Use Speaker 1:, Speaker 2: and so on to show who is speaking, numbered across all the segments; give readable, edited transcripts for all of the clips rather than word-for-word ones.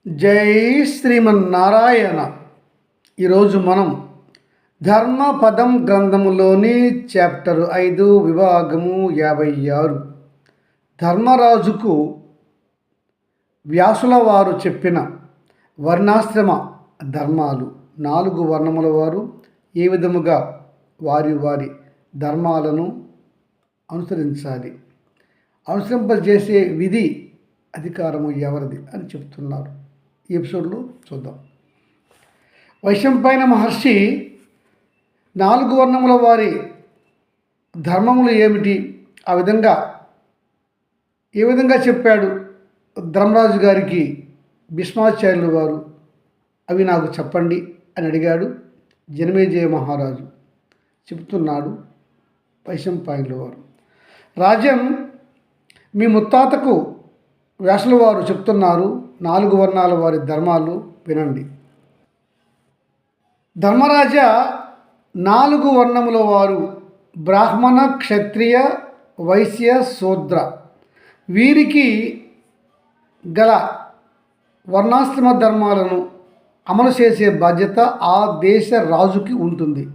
Speaker 1: జై శ్రీమన్నారాయణ. ఈరోజు మనం ధర్మపదం గ్రంథములోని చాప్టర్ 5 విభాగము 56 ధర్మరాజుకు వ్యాసుల వారు చెప్పిన వర్ణాశ్రమ ధర్మాలు. 4 వర్ణముల వారు ఏ విధముగా వారి వారి ధర్మాలను అనుసరించాలి, అనుసరింపజేసే విధి అధికారము ఎవరిది అని చెప్తున్నారు. ఈ ఎపిసోడ్లో చూద్దాం. వైశంపాయన మహర్షి 4 వర్ణముల వారి ధర్మములు ఏమిటి, ఏ విధంగా చెప్పాడు ధర్మరాజు గారికి భీష్మాచార్యులు వారు, అవి నాకు చెప్పండి అని అడిగాడు. జనమేజయ మహారాజు చెప్తున్నాడు వైశంపాయనుల వారు, రాజన్, మీ ముత్తాతకు వ్యాసుల వారు చెప్తున్నారు 4 వర్ణాల వారి ధర్మాలు వినండి. ధర్మరాజా, 4 వర్ణముల వారు బ్రాహ్మణ, క్షత్రియ, వైశ్య, శూద్ర వీరికి గల వర్ణాశ్రమ ధర్మాలను అమలు చేసే బాధ్యత ఆ దేశ రాజుకి ఉంటుంది.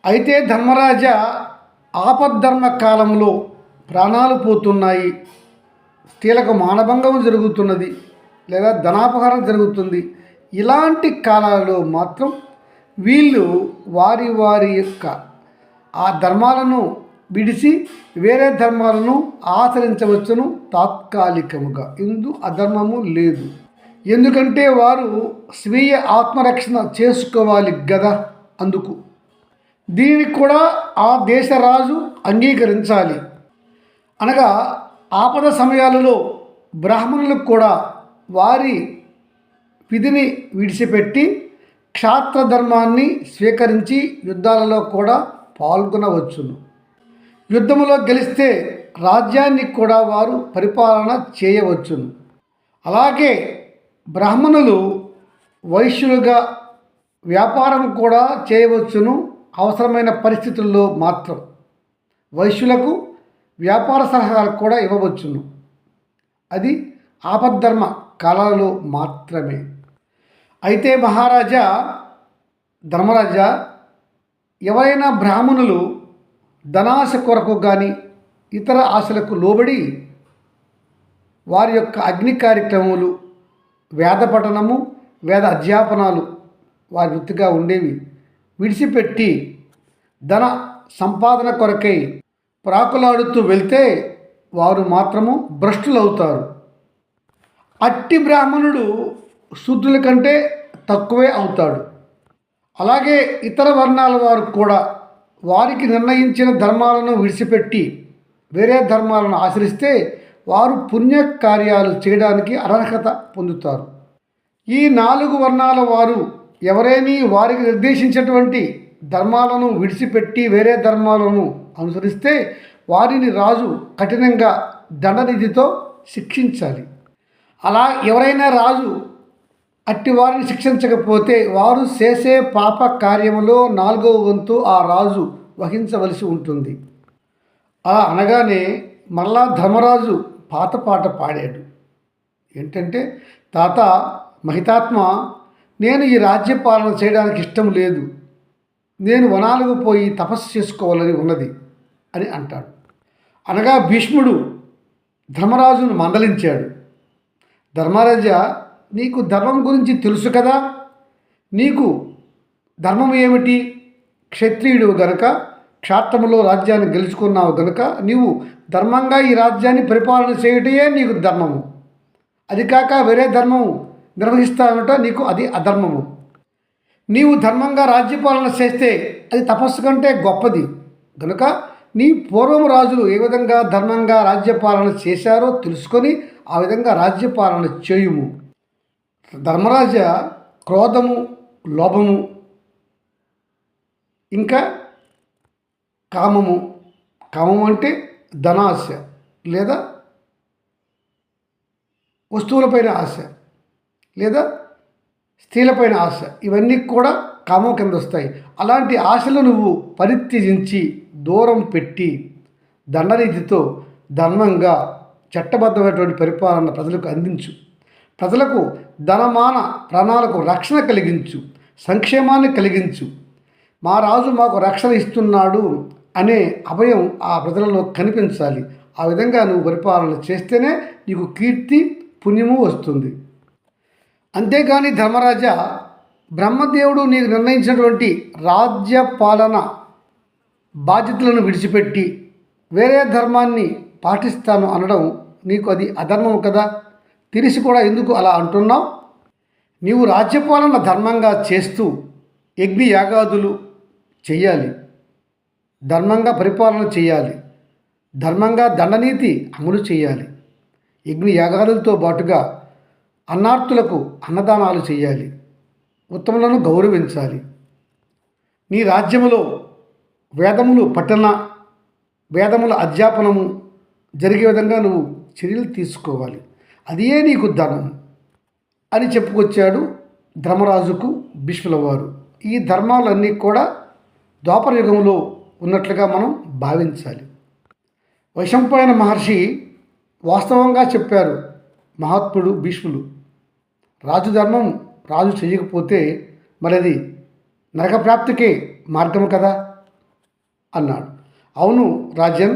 Speaker 1: అయితే ధర్మరాజా, ఆపద్ధర్మ కాలంలో ప్రాణాలు పోతున్నాయి, స్త్రీలకు మానభంగం జరుగుతున్నది, లేదా ధనాపహరణ జరుగుతుంది. ఇలాంటి కాలాలలో మాత్రం వీళ్ళు వారి వారి యొక్క ఆ ధర్మాలను విడిచి వేరే ధర్మాలను ఆచరించవచ్చును తాత్కాలికముగా. ఇందు అధర్మము లేదు, ఎందుకంటే వారు స్వీయ ఆత్మరక్షణ చేసుకోవాలి గదా. అందుకు దీనికి కూడా ఆ దేశ రాజు అంగీకరించాలి. అనగా ఆపద సమయాలలో బ్రాహ్మణులకు కూడా వారి విధిని విడిచిపెట్టి క్షాత్ర ధర్మాన్ని స్వీకరించి యుద్ధాలలో కూడా పాల్గొనవచ్చును. యుద్ధములో గెలిస్తే రాజ్యాన్ని కూడా వారు పరిపాలన చేయవచ్చును. అలాగే బ్రాహ్మణులు వైశ్యులుగా వ్యాపారం కూడా చేయవచ్చును. అవసరమైన పరిస్థితుల్లో మాత్రం వైశ్యులకు వ్యాపార సలహాలు కూడా ఇవ్వవచ్చును. అది ఆపద్ధర్మ కాలాలలో మాత్రమే. అయితే మహారాజా, ధర్మరాజా, ఎవరైనా బ్రాహ్మణులు ధనాశ కొరకు కానీ ఇతర ఆశలకు లోబడి వారి యొక్క అగ్ని కార్యక్రమములు, వేద పఠనము, వేద అధ్యాపనాలు వారి వృత్తిగా ఉండేవి విడిచిపెట్టి ధన సంపాదన కొరకై ప్రాకులాడుతూ వెళ్తే వారు మాత్రము భ్రష్టులవుతారు. అట్టి బ్రాహ్మణుడు శూద్రుల కంటే తక్కువే అవుతాడు. అలాగే ఇతర వర్ణాల వారు కూడా వారికి నిర్ణయించిన ధర్మాలను విడిచిపెట్టి వేరే ధర్మాలను ఆచరిస్తే వారు పుణ్యకార్యాలు చేయడానికి అర్హత పొందుతారు. ఈ 4 వర్ణాల వారు ఎవరైనా వారికి నిర్దేశించినటువంటి ధర్మాలను విడిచిపెట్టి వేరే ధర్మాలను అనుసరిస్తే వారిని రాజు కఠినంగా దండనిధితో శిక్షించాలి. అలా ఎవరైనా రాజు అట్టి వారిని శిక్షించకపోతే వారు చేసే పాప కార్యములో 4వ వంతు ఆ రాజు వహించవలసి ఉంటుంది. అలా అనగానే మళ్ళా ధర్మరాజు పాత పాడాడు. ఏంటంటే, తాత మహితాత్మ, నేను ఈ రాజ్యపాలన చేయడానికి ఇష్టం లేదు, నేను వనాలకు పోయి తపస్సు చేసుకోవాలని ఉన్నది అని అంటాడు. అనగా భీష్ముడు ధర్మరాజును మందలించాడు. ధర్మరాజా, నీకు ధర్మం గురించి తెలుసు కదా, నీకు ధర్మం ఏమిటి? క్షత్రియుడు గనక క్షాత్రములో రాజ్యాన్ని గెలుచుకున్నావు గనుక నీవు ధర్మంగా ఈ రాజ్యాన్ని పరిపాలన చేయటమే నీకు ధర్మము. అది కాక వేరే ధర్మము నిర్వహిస్తానట నీకు అది అధర్మము. నీవు ధర్మంగా రాజ్యపాలన చేస్తే అది తపస్సు కంటే గొప్పది కనుక నీ పూర్వం రాజులు ఏ విధంగా ధర్మంగా రాజ్యపాలన చేశారో తెలుసుకొని ఆ విధంగా రాజ్యపాలన చేయుము. ధర్మరాజా, క్రోధము, లోభము, ఇంకా కామము అంటే ధనాశ లేదా వస్తువులపైన ఆశ లేదా స్త్రీలపైన ఆశ, ఇవన్నీ కూడా కామం కింద వస్తాయి. అలాంటి ఆశలు నువ్వు పరిత్యజించి దూరం పెట్టి దండనీతితో ధర్మంగా చట్టబద్ధమైనటువంటి పరిపాలన ప్రజలకు అందించు. ప్రజలకు ధనమాన ప్రాణాలకు రక్షణ కలిగించు, సంక్షేమాన్ని కలిగించు. మా రాజు మాకు రక్షణ ఇస్తున్నాడు అనే అభయం ఆ ప్రజలలో కనిపించాలి. ఆ విధంగా నువ్వు పరిపాలన చేస్తేనే నీకు కీర్తి పుణ్యము వస్తుంది. అంతేగాని ధర్మరాజా, బ్రహ్మదేవుడు నీకు నిర్ణయించినటువంటి రాజ్య పాలన బాధ్యతలను విడిచిపెట్టి వేరే ధర్మాన్ని పాటిస్తాను అనడం నీకు అది అధర్మం కదా. తెలిసి కూడా ఎందుకు అలా అంటున్నావు? నీవు రాజ్యపాలన ధర్మంగా చేస్తూ యజ్ఞ యాగాదులు చెయ్యాలి, ధర్మంగా పరిపాలన చేయాలి, ధర్మంగా దండనీతి అమలు చేయాలి. యజ్ఞ యాగాదులతో పాటుగా అన్నార్తులకు అన్నదానాలు చేయాలి, ఉత్తములను గౌరవించాలి. నీ రాజ్యములో వేదములు పఠన, వేదముల అధ్యాపనము జరిగే విధంగా నువ్వు చర్యలు తీసుకోవాలి. అదే నీకు ధర్మం అని చెప్పుకొచ్చాడు ధర్మరాజుకు భీష్ముల వారు. ఈ ధర్మాలన్నీ కూడా ద్వాపర యుగంలో ఉన్నట్లుగా మనం భావించాలి. వైశంపాయన మహర్షి వాస్తవంగా చెప్పారు. మహాత్ముడు భీష్ములు, రాజు ధర్మం రాజు చేయకపోతే మరి అది నరకప్రాప్తికే మార్గం కదా అన్నాడు. అవును రాజన్,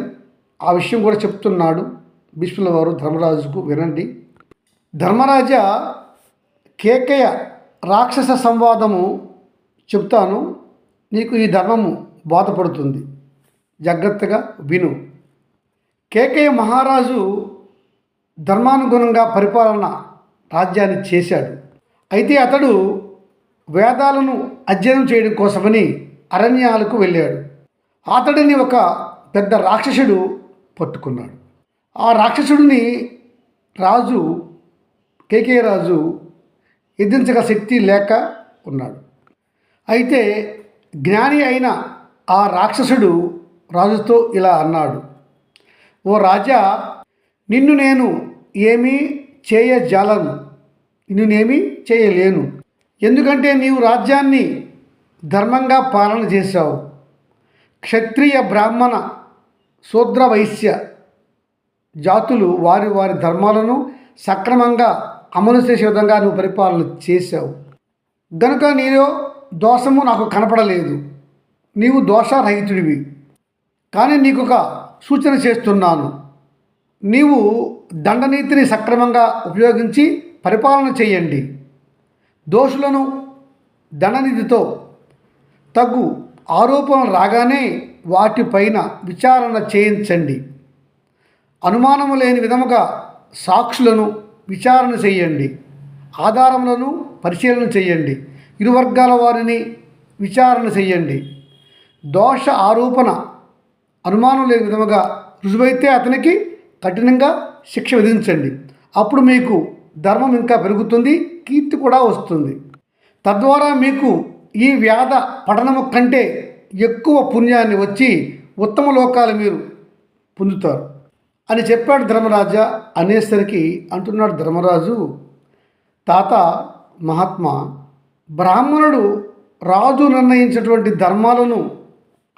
Speaker 1: ఆ విషయం కూడా చెప్తున్నాడు భీష్ముల వారు ధర్మరాజుకు. వినండి. ధర్మరాజా, కేకయ రాక్షస సంవాదము చెప్తాను, నీకు ఈ ధర్మము బోధపడుతుంది, జాగ్రత్తగా విను. కేకయ మహారాజు ధర్మానుగుణంగా పరిపాలన రాజ్యాన్ని చేశాడు. అయితే అతడు వేదాలను అధ్యయనం చేయడం కోసమని అరణ్యాలకు వెళ్ళాడు. అతడిని ఒక పెద్ద రాక్షసుడు పట్టుకున్నాడు. ఆ రాక్షసుడిని రాజు కేకే రాజు ఎదిరించగల శక్తి లేక ఉన్నాడు. అయితే జ్ఞాని అయిన ఆ రాక్షసుడు రాజుతో ఇలా అన్నాడు, ఓ రాజా, నిన్ను నేను ఏమీ చేయజాలను, నిన్నేమీ చేయలేను. ఎందుకంటే నీవు రాజ్యాన్ని ధర్మంగా పాలన చేశావు. క్షత్రియ బ్రాహ్మణ శూద్ర వైశ్య జాతులు వారి వారి ధర్మాలను సక్రమంగా అమలు చేసే విధంగా నువ్వు పరిపాలన చేశావు. గనుక నీలో దోషము నాకు కనపడలేదు. నీవు దోషరహితుడివి. కానీ నీకు ఒక సూచన చేస్తున్నాను. నీవు దండనీతిని సక్రమంగా ఉపయోగించి పరిపాలన చేయండి. దోషులను దండనీతితో తగు ఆరోపణలు రాగానే వాటిపైన విచారణ చేయించండి. అనుమానము లేని విధముగా సాక్షులను విచారణ చేయండి. ఆధారములను పరిశీలన చేయండి. ఇరు వర్గాల వారిని విచారణ చేయండి. దోష ఆరోపణ అనుమానం లేని విధముగా రుజువైతే అతనికి కఠినంగా శిక్ష విధించండి. అప్పుడు మీకు ధర్మం ఇంకా పెరుగుతుంది, కీర్తి కూడా వస్తుంది. తద్వారా మీకు ఈ వేద పఠనము కంటే ఎక్కువ పుణ్యాన్ని వచ్చి ఉత్తమ లోకాలు మీరు పొందుతారు అని చెప్పాడు ధర్మరాజా. అనేసరికి అంటున్నాడు ధర్మరాజు, తాత మహాత్మా, బ్రాహ్మణుడు రాజు నిర్ణయించినటువంటి ధర్మాలను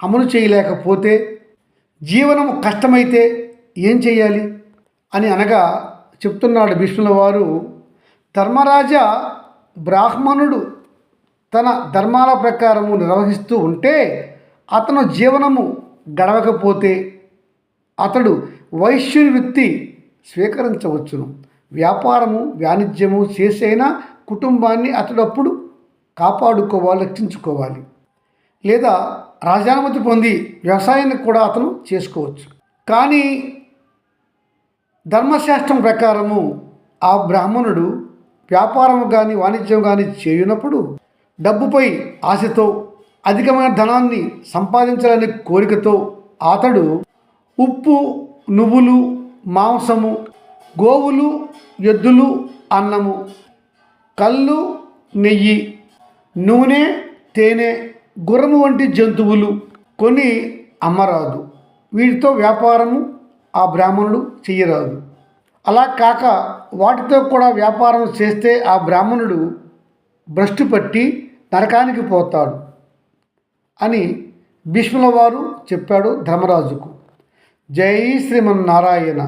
Speaker 1: అమలు చేయలేకపోతే, జీవనము కష్టమైతే ఏం చేయాలి అని అనగా చెప్తున్నాడు భీష్ముల వారు, ధర్మరాజా, బ్రాహ్మణుడు తన ధర్మాల ప్రకారము నిర్వహిస్తూ ఉంటే అతను జీవనము గడవకపోతే అతడు వైశ్యుని వృత్తి స్వీకరించవచ్చును. వ్యాపారము వాణిజ్యము చేసైనా కుటుంబాన్ని అతడప్పుడు కాపాడుకోవాలి, రక్షించుకోవాలి. లేదా రాజానుమతి పొంది వ్యవసాయాన్ని కూడా అతను చేసుకోవచ్చు. కానీ ధర్మశాస్త్రం ప్రకారము ఆ బ్రాహ్మణుడు వ్యాపారం కానీ వాణిజ్యం కానీ చేయనప్పుడు డబ్బుపై ఆశతో, అధికమైన ధనాన్ని సంపాదించాలనే కోరికతో అతడు ఉప్పు, నువ్వులు, మాంసము, గోవులు, ఎద్దులు, అన్నము, కళ్ళు, నెయ్యి, నూనె, తేనె, గుర్రము వంటి జంతువులు కొని అమ్మరాదు. వీటితో వ్యాపారము ఆ బ్రాహ్మణుడు చెయ్యరాదు. అలా కాక వాటితో కూడా వ్యాపారం చేస్తే ఆ బ్రాహ్మణుడు భ్రష్టు పట్టి నరకానికి పోతాడు అని భీష్ముల వారు చెప్పాడు ధర్మరాజుకు. జై శ్రీమన్నారాయణ.